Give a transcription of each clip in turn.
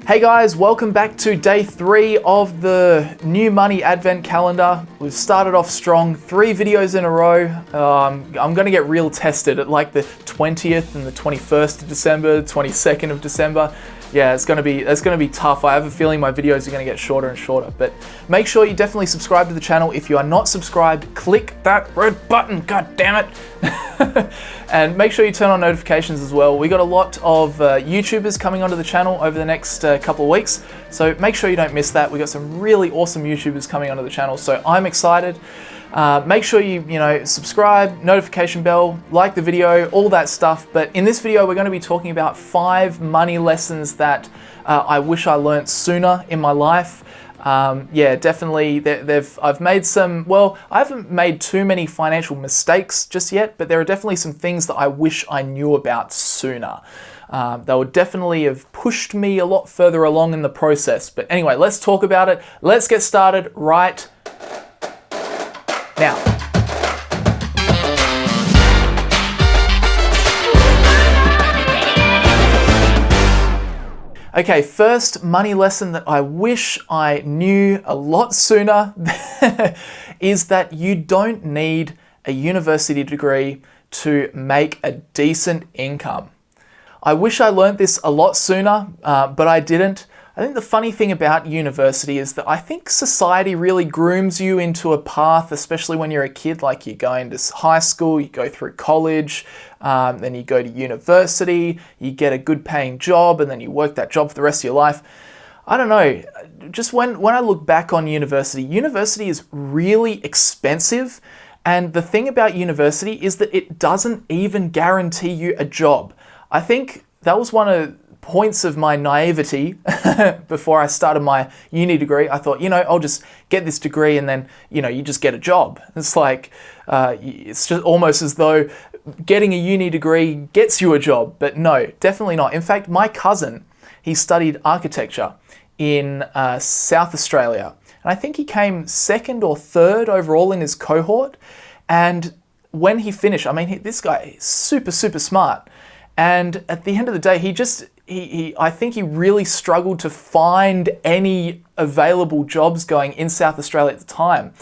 Hey guys, welcome back to day 3 of the new money advent calendar. We've started off strong, 3 videos in a row. I'm gonna get real tested at like the 20th and the 21st of December, 22nd of December. Yeah, it's gonna be tough. I have a feeling my videos are gonna get shorter and shorter, but make sure you definitely subscribe to the channel. If you are not subscribed, click that red button, god damn it. And make sure you turn on notifications as well. We got a lot of YouTubers coming onto the channel over the next couple of weeks, so make sure you don't miss that. We got some really awesome YouTubers coming onto the channel, so I'm excited. Make sure you subscribe, notification bell, like the video, all that stuff. But in this video, we're going to be talking about 5 money lessons that I wish I learnt sooner in my life. Yeah, definitely. I've made some. Well, I haven't made too many financial mistakes just yet, but there are definitely some things that I wish I knew about sooner. They would definitely have pushed me a lot further along in the process. But anyway, let's talk about it. Let's get started right now. Okay, first money lesson that I wish I knew a lot sooner is that you don't need a university degree to make a decent income. I wish I learned this a lot sooner, but I didn't. I think the funny thing about university is that I think society really grooms you into a path, especially when you're a kid, like you're going to high school, you go through college, then you go to university, you get a good paying job, and then you work that job for the rest of your life. I don't know, just when I look back on university is really expensive. And the thing about university is that it doesn't even guarantee you a job. I think that was one of points of my naivety before I started my uni degree. I thought, I'll just get this degree and then, you just get a job. It's like, it's just almost as though getting a uni degree gets you a job, but no, definitely not. In fact, my cousin, he studied architecture in South Australia. And I think he came 2nd or 3rd overall in his cohort. And when he finished, this guy is super, super smart. And at the end of the day, I think he really struggled to find any available jobs going in South Australia at the time.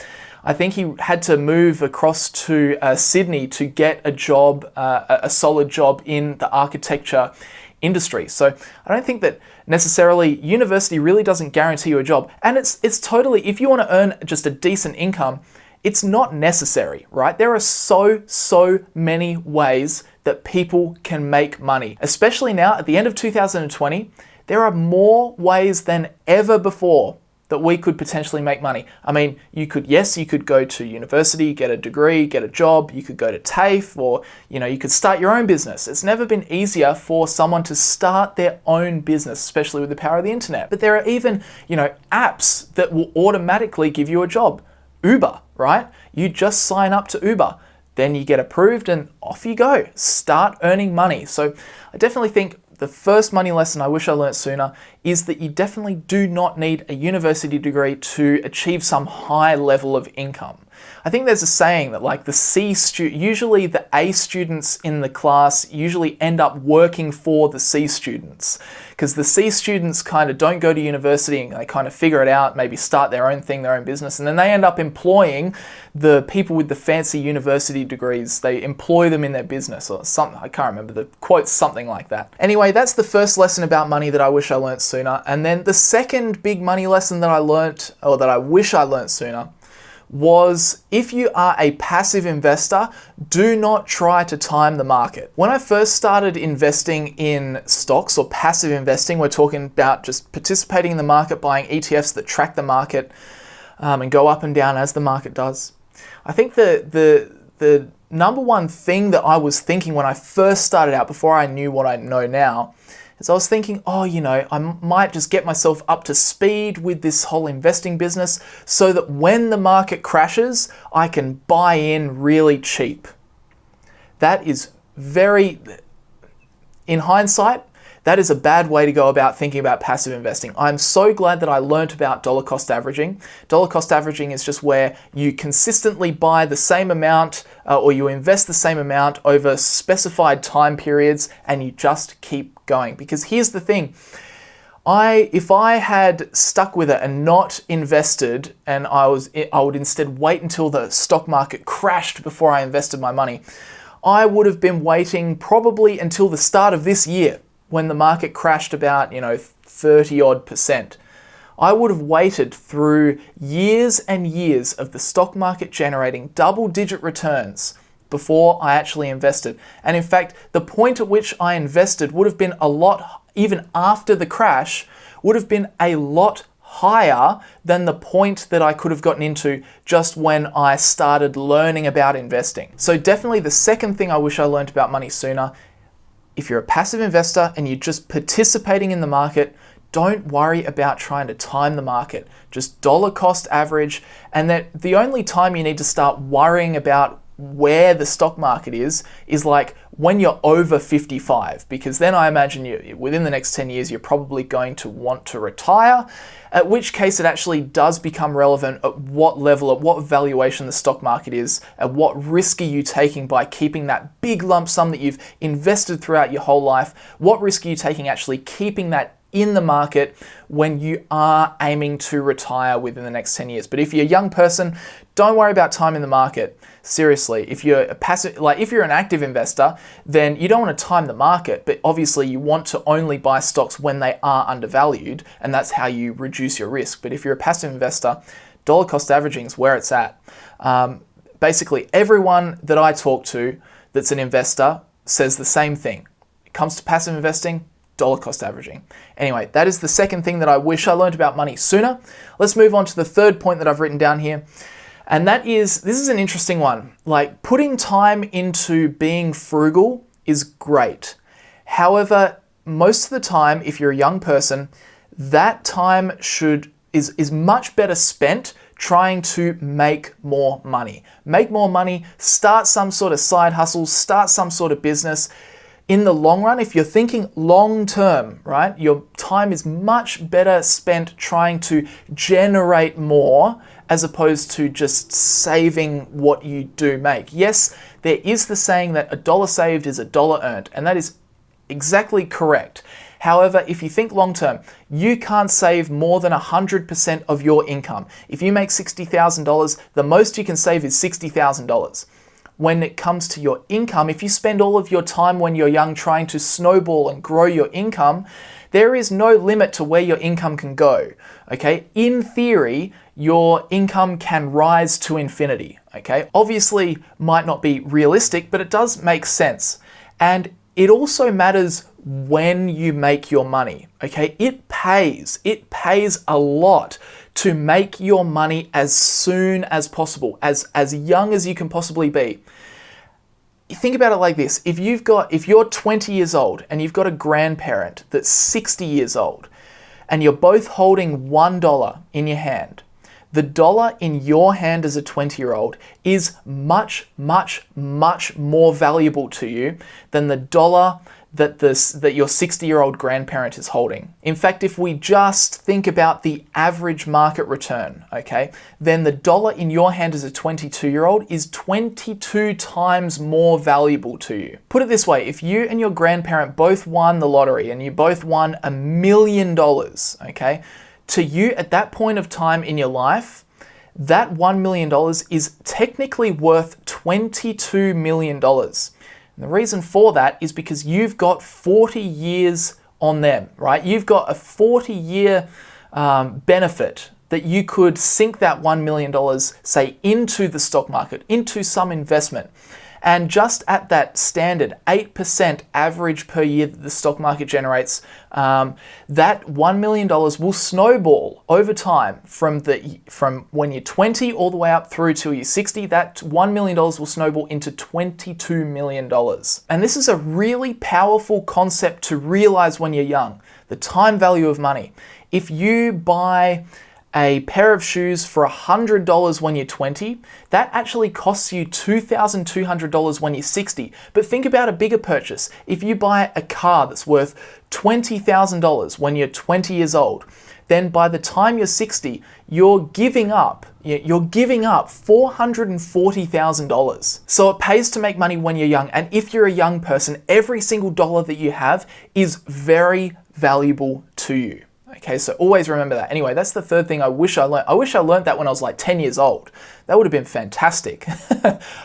I think he had to move across to Sydney to get a job, a solid job in the architecture industry. So I don't think that necessarily university really doesn't guarantee you a job. And it's totally, if you want to earn just a decent income, it's not necessary, right? There are so many ways that people can make money. Especially now, at the end of 2020, there are more ways than ever before that we could potentially make money. You could go to university, get a degree, get a job, you could go to TAFE, or you could start your own business. It's never been easier for someone to start their own business, especially with the power of the internet. But there are even, apps that will automatically give you a job. Uber, right? You just sign up to Uber, then you get approved and off you go. Start earning money. So I definitely think the first money lesson I wish I learned sooner is that you definitely do not need a university degree to achieve some high level of income. I think there's a saying that usually the A students in the class usually end up working for the C students, because the C students kind of don't go to university and they kind of figure it out, maybe start their own thing, their own business, and then they end up employing the people with the fancy university degrees. They employ them in their business or something. I can't remember the quote, something like that. Anyway, that's the first lesson about money that I wish I learnt sooner. And then the second big money lesson that I learnt, or that I wish I learnt sooner, was if you are a passive investor, do not try to time the market. When I first started investing in stocks, or passive investing, we're talking about just participating in the market, buying ETFs that track the market and go up and down as the market does. I think the number one thing that I was thinking when I first started out, before I knew what I know now, is I was thinking, I might just get myself up to speed with this whole investing business so that when the market crashes, I can buy in really cheap. That is in hindsight, that is a bad way to go about thinking about passive investing. I'm so glad that I learned about dollar cost averaging. Dollar cost averaging is just where you consistently buy the same amount or you invest the same amount over specified time periods and you just keep going. Because here's the thing, If I had stuck with it and not invested, and I would instead wait until the stock market crashed before I invested my money, I would have been waiting probably until the start of this year when the market crashed about, 30 odd percent. I would have waited through years and years of the stock market generating double-digit returns before I actually invested. And in fact, the point at which I invested would have been a lot, even after the crash, would have been a lot higher than the point that I could have gotten into just when I started learning about investing. So definitely the second thing I wish I learned about money sooner, if you're a passive investor and you're just participating in the market, don't worry about trying to time the market. Just dollar cost average, and that the only time you need to start worrying about where the stock market is like when you're over 55, because then I imagine within the next 10 years, you're probably going to want to retire, at which case it actually does become relevant at what level, at what valuation the stock market is, at what risk are you taking by keeping that big lump sum that you've invested throughout your whole life, what risk are you taking actually keeping that in the market when you are aiming to retire within the next 10 years. But if you're a young person, don't worry about timing the market. Seriously, if you're a passive, if you're an active investor, then you don't want to time the market, but obviously you want to only buy stocks when they are undervalued, and that's how you reduce your risk. But if you're a passive investor, dollar cost averaging is where it's at. Basically, everyone that I talk to that's an investor says the same thing. It comes to passive investing, dollar cost averaging. Anyway, that is the second thing that I wish I learned about money sooner. Let's move on to the third point that I've written down here. And that is, this is an interesting one. Like, putting time into being frugal is great. However, most of the time, if you're a young person, that time is much better spent trying to make more money. Make more money, start some sort of side hustle, start some sort of business. In the long run, if you're thinking long term, right, your time is much better spent trying to generate more as opposed to just saving what you do make. Yes, there is the saying that $1 saved is $1 earned, and that is exactly correct. However, if you think long term, you can't save more than 100% of your income. If you make $60,000, the most you can save is $60,000. When it comes to your income, if you spend all of your time when you're young trying to snowball and grow your income, there is no limit to where your income can go, okay? In theory, your income can rise to infinity, okay? Obviously, might not be realistic, but it does make sense. And it also matters when you make your money, okay? It pays a lot to make your money as soon as possible, as young as you can possibly be. Think about it like this. If you're 20 years old and you've got a grandparent that's 60 years old and you're both holding $1 in your hand, the dollar in your hand as a 20-year-old is much, much, much more valuable to you than the dollar that your 60-year-old grandparent is holding. In fact, if we just think about the average market return, okay, then the dollar in your hand as a 22-year-old is 22 times more valuable to you. Put it this way, if you and your grandparent both won the lottery and you both won $1 million, okay, to you at that point of time in your life, that $1 million is technically worth $22 million. And the reason for that is because you've got 40 years on them, right? You've got a 40-year benefit that you could sink that $1 million, say, into the stock market, into some investment. And just at that standard 8% average per year that the stock market generates, that $1 million will snowball over time from when you're 20 all the way up through till you're 60. That $1 million will snowball into $22 million. And this is a really powerful concept to realize when you're young, the time value of money. If you buy a pair of shoes for $100 when you're 20, that actually costs you $2,200 when you're 60. But think about a bigger purchase. If you buy a car that's worth $20,000 when you're 20 years old, then by the time you're 60, you're giving up $440,000. So it pays to make money when you're young. And if you're a young person, every single dollar that you have is very valuable to you. Okay, so always remember that. Anyway, that's the third thing I wish I learned. I wish I learned that when I was like 10 years old. That would have been fantastic.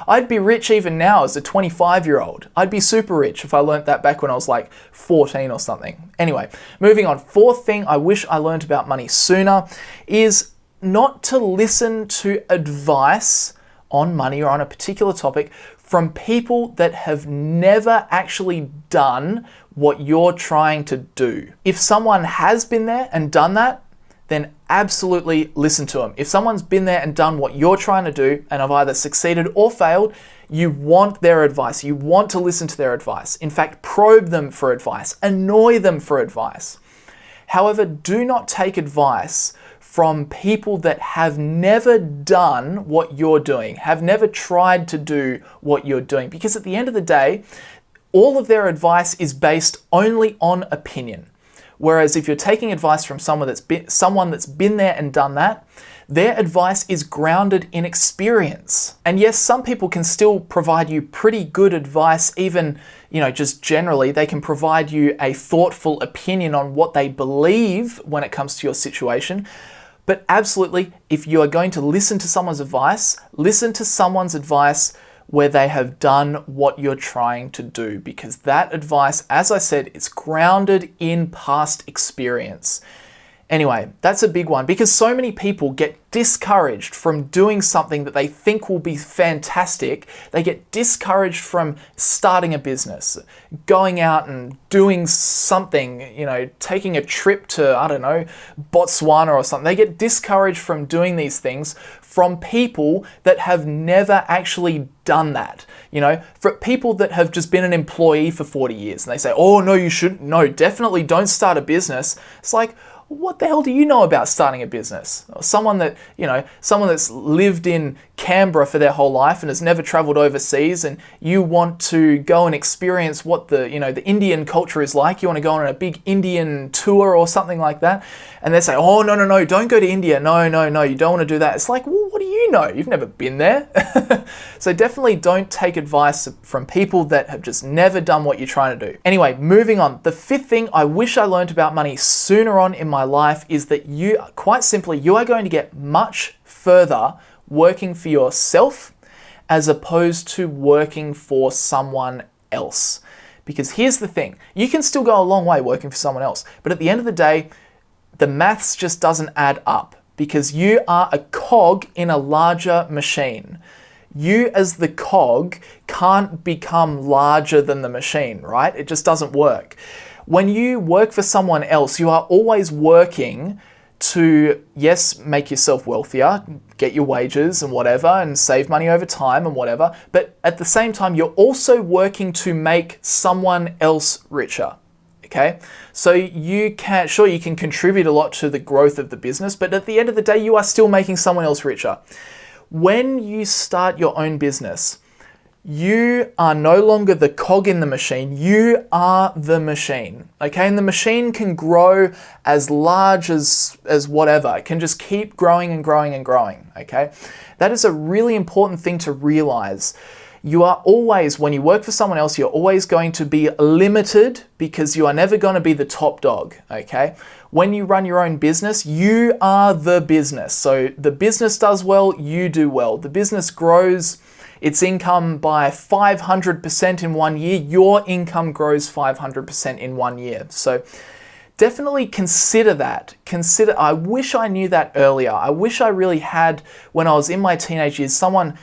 I'd be rich even now as a 25-year-old. I'd be super rich if I learned that back when I was like 14 or something. Anyway, moving on. Fourth thing I wish I learned about money sooner is not to listen to advice on money or on a particular topic from people that have never actually done what you're trying to do. If someone has been there and done that, then absolutely listen to them. If someone's been there and done what you're trying to do and have either succeeded or failed, you want their advice. You want to listen to their advice. In fact, probe them for advice, annoy them for advice. However, do not take advice from people that have never done what you're doing, have never tried to do what you're doing. Because at the end of the day, all of their advice is based only on opinion. Whereas if you're taking advice from someone that's been there and done that, their advice is grounded in experience. And yes, some people can still provide you pretty good advice, even, just generally. They can provide you a thoughtful opinion on what they believe when it comes to your situation. But absolutely, if you are going to listen to someone's advice, listen to someone's advice where they have done what you're trying to do, because that advice, as I said, is grounded in past experience. Anyway, that's a big one because so many people get discouraged from doing something that they think will be fantastic. They get discouraged from starting a business, going out and doing something, taking a trip to, Botswana or something. They get discouraged from doing these things from people that have never actually done that. For people that have just been an employee for 40 years and they say, oh, no, you shouldn't. No, definitely don't start a business. It's like, what the hell do you know about starting a business? Or someone that's lived in Canberra for their whole life and has never traveled overseas, and you want to go and experience what the Indian culture is like. You want to go on a big Indian tour or something like that. And they say, oh, no, don't go to India. No, you don't want to do that. It's like, well, what do you know? You've never been there. So definitely don't take advice from people that have just never done what you're trying to do. Anyway, moving on. The fifth thing I wish I learned about money sooner on in my life is that you are going to get much further working for yourself as opposed to working for someone else. Because here's the thing, you can still go a long way working for someone else, but at the end of the day, the maths just doesn't add up because you are a cog in a larger machine. You as the cog can't become larger than the machine, right? It just doesn't work. When you work for someone else, you are always working to, yes, make yourself wealthier, get your wages and whatever, and save money over time and whatever. But at the same time, you're also working to make someone else richer. Okay? So you can contribute a lot to the growth of the business, but at the end of the day, you are still making someone else richer. When you start your own business, you are no longer the cog in the machine, you are the machine, okay? And the machine can grow as large as whatever. It can just keep growing and growing and growing, okay? That is a really important thing to realize. You are always, when you work for someone else, you're always going to be limited because you are never going to be the top dog, okay? When you run your own business, you are the business. So the business does well, you do well. The business grows its income by 500% in 1 year, your income grows 500% in 1 year. So definitely consider that. I wish I knew that earlier. I wish I really had, when I was in my teenage years, someone,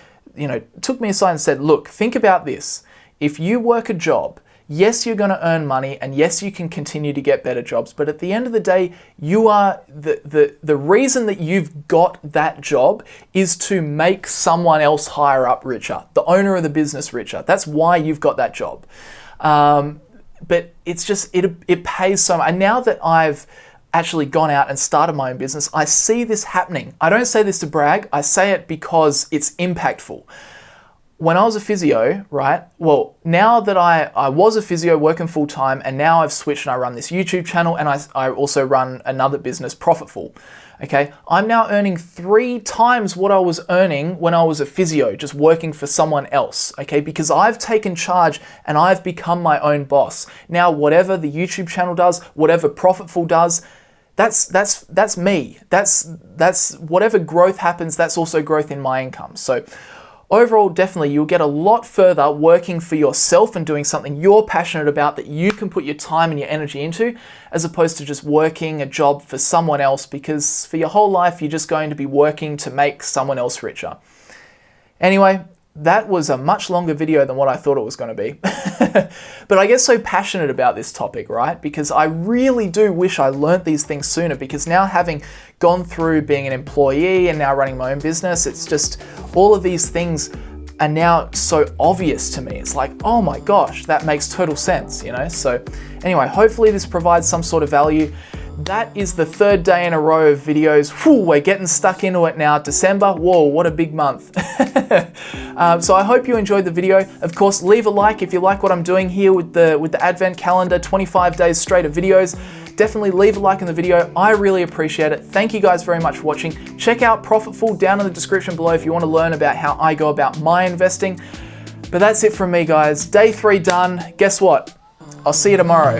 took me aside and said, look, think about this. If you work a job, yes, you're going to earn money, and yes, you can continue to get better jobs, but at the end of the day, you are the reason that you've got that job is to make someone else higher up richer, the owner of the business richer. That's why you've got that job. But it's just, it pays so much. And now that I've actually gone out and started my own business, I see this happening. I don't say this to brag, I say it because it's impactful. When I was a physio, right? Well, now that I was a physio working full time, and now I've switched and I run this YouTube channel, and I also run another business, PROFITFUL. Okay, I'm now earning 3 times what I was earning when I was a physio, just working for someone else. Okay, because I've taken charge and I've become my own boss. Now, whatever the YouTube channel does, whatever PROFITFUL does, that's me. That's whatever growth happens, that's also growth in my income. So overall, definitely you'll get a lot further working for yourself and doing something you're passionate about that you can put your time and your energy into, as opposed to just working a job for someone else, because for your whole life, you're just going to be working to make someone else richer. Anyway, that was a much longer video than what I thought it was going to be. But I get so passionate about this topic, right? Because I really do wish I learnt these things sooner, because now having gone through being an employee and now running my own business, it's just all of these things are now so obvious to me. It's like, oh my gosh, that makes total sense, you know? So anyway, hopefully this provides some sort of value. That is the third day in a row of videos. Whew, we're getting stuck into it now. December, whoa, what a big month. So I hope you enjoyed the video. Of course, leave a like if you like what I'm doing here with the Advent calendar, 25 days straight of videos. Definitely leave a like in the video. I really appreciate it. Thank you guys very much for watching. Check out PROFITFUL down in the description below if you want to learn about how I go about my investing. But that's it from me, guys. Day 3 done. Guess what? I'll see you tomorrow.